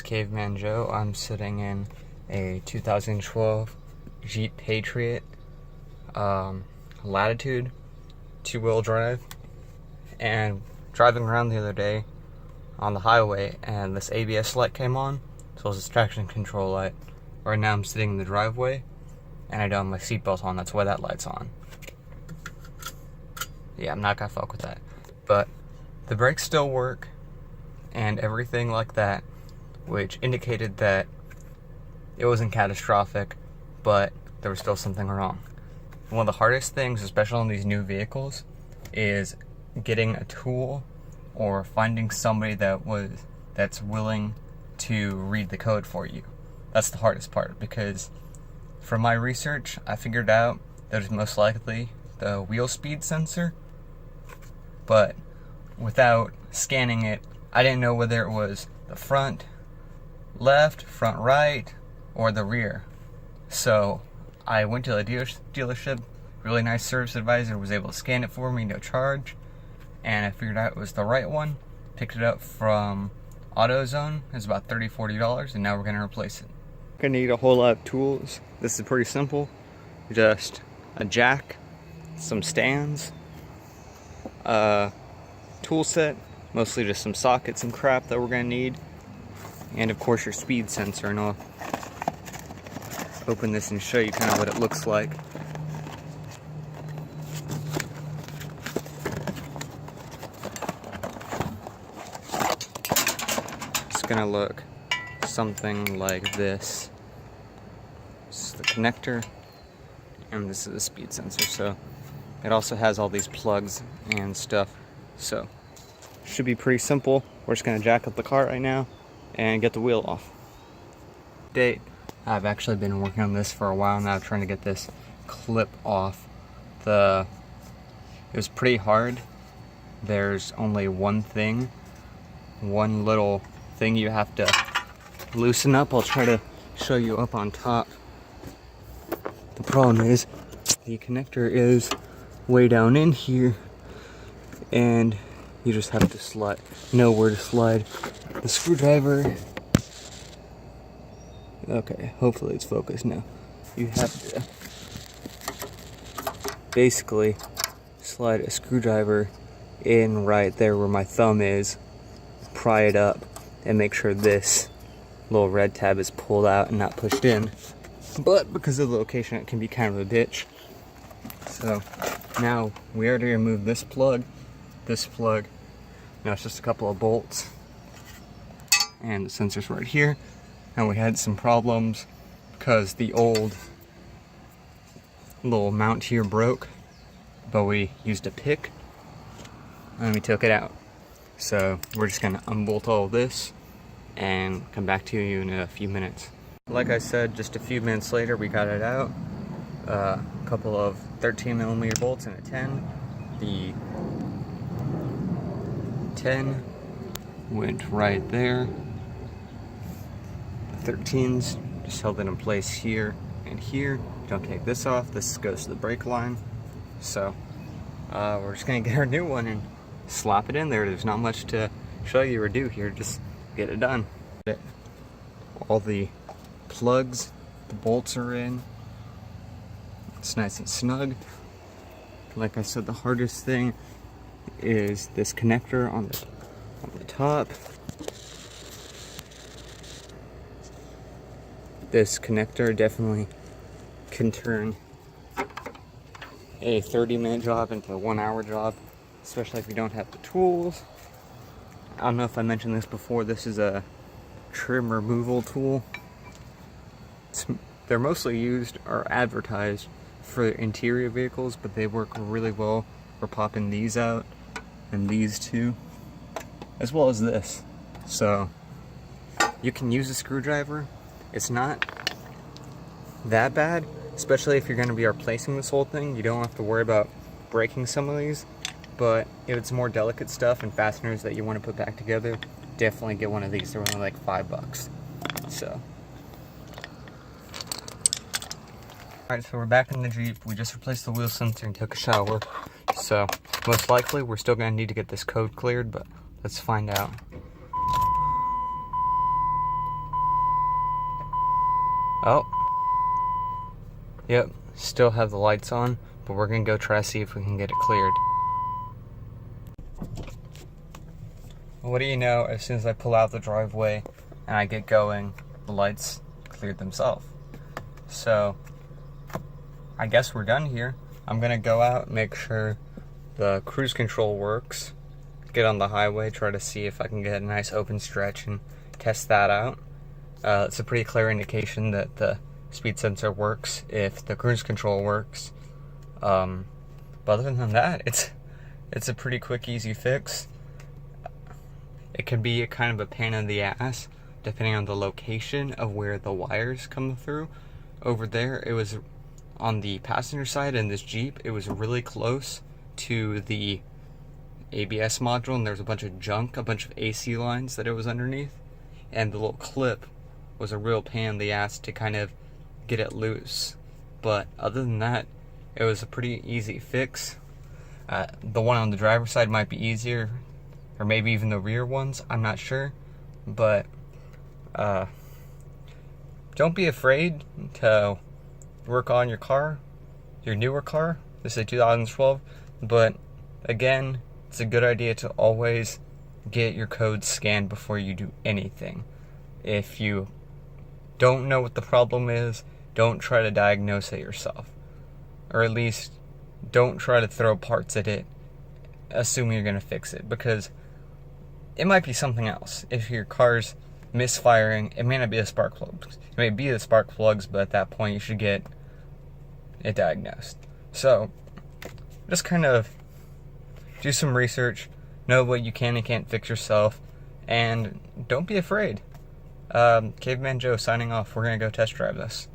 Caveman Joe. I'm sitting in a 2012 Jeep Patriot Latitude 2-wheel drive, and driving around the other day on the highway, and this ABS light came on, so it's this traction control light. Right now I'm sitting in the driveway and I don't have my seatbelt on, that's why that light's on. Yeah, I'm not gonna fuck with that. But the brakes still work and everything like that, which indicated that it wasn't catastrophic, but there was still something wrong. One of the hardest things, especially on these new vehicles, is getting a tool or finding somebody that's willing to read the code for you. That's the hardest part, because from my research, I figured out that it's most likely the wheel speed sensor, but without scanning it, I didn't know whether it was the front left, front right, or the rear. So I went to the dealership, really nice service advisor was able to scan it for me, no charge, and I figured out it was the right one, picked it up from AutoZone. It's about $30-$40, and now we're gonna replace it. Gonna need a whole lot of tools. This is pretty simple, just a jack, some stands, tool set, mostly just some sockets and crap that we're gonna need, and of course your speed sensor. And I'll open this and show you kind of what it looks like. It's gonna look something like this. This is the connector, and this is the speed sensor. So it also has all these plugs and stuff. So should be pretty simple. We're just gonna jack up the car right now and get the wheel off. I've actually been working on this for a while now, trying to get this clip off. It was pretty hard. There's only one little thing you have to loosen up. I'll try to show you up on top. The problem is the connector is way down in here, and you just have to know where to slide the screwdriver. Okay, hopefully it's focused now. You have to basically slide a screwdriver in right there where my thumb is, pry it up, and make sure this little red tab is pulled out and not pushed in. But because of the location, it can be kind of a bitch. So now we already removed this plug. Now it's just a couple of bolts, and the sensor's right here. And we had some problems because the old little mount here broke, but we used a pick and we took it out. So we're just gonna unbolt all of this and come back to you in a few minutes. Like I said, just a few minutes later we got it out. A couple of 13mm bolts and a 10. The 10 went right there. 13s just held it in place here and here. Don't take this off. This goes to the brake line. So we're just gonna get our new one and slap it in there. There's not much to show you or do here. Just get it done. All the plugs, the bolts are in. It's nice and snug. Like I said, the hardest thing is this connector on the top. This connector definitely can turn a 30-minute job into a 1-hour job, especially if you don't have the tools. I don't know if I mentioned this before, this is a trim removal tool. They're mostly used or advertised for interior vehicles, but they work really well for popping these out and these two, as well as this. So you can use a screwdriver. It's not that bad, especially if you're going to be replacing this whole thing. You don't have to worry about breaking some of these, but if it's more delicate stuff and fasteners that you want to put back together, definitely get one of these. They're only like $5. So alright, so we're back in the Jeep. We just replaced the wheel sensor and took a shower. So most likely we're still going to need to get this code cleared, but let's find out. Oh. Yep, still have the lights on, but we're gonna go try to see if we can get it cleared. What do you know, as soon as I pull out the driveway and I get going, the lights cleared themselves. So, I guess we're done here. I'm gonna go out, make sure the cruise control works, get on the highway, try to see if I can get a nice open stretch and test that out. It's a pretty clear indication that the speed sensor works if the cruise control works. But other than that, it's a pretty quick, easy fix. It can be a kind of a pain in the ass depending on the location of where the wires come through. Over there, it was on the passenger side in this Jeep, it was really close to the ABS module, and there was a bunch of junk, a bunch of AC lines that it was underneath, and the little clip was a real pain in the ass to kind of get it loose. But other than that, it was a pretty easy fix. The one on the driver's side might be easier, or maybe even the rear ones, I'm not sure. But don't be afraid to work on your car, your newer car. This is a 2012, but again, it's a good idea to always get your codes scanned before you do anything. If you don't know what the problem is, don't try to diagnose it yourself. Or at least, don't try to throw parts at it, assuming you're going to fix it, because it might be something else. If your car's misfiring, it may not be the spark plugs. It may be the spark plugs, but at that point, you should get it diagnosed. So, just kind of do some research, know what you can and can't fix yourself, and don't be afraid. Caveman Joe signing off. We're going to go test drive this.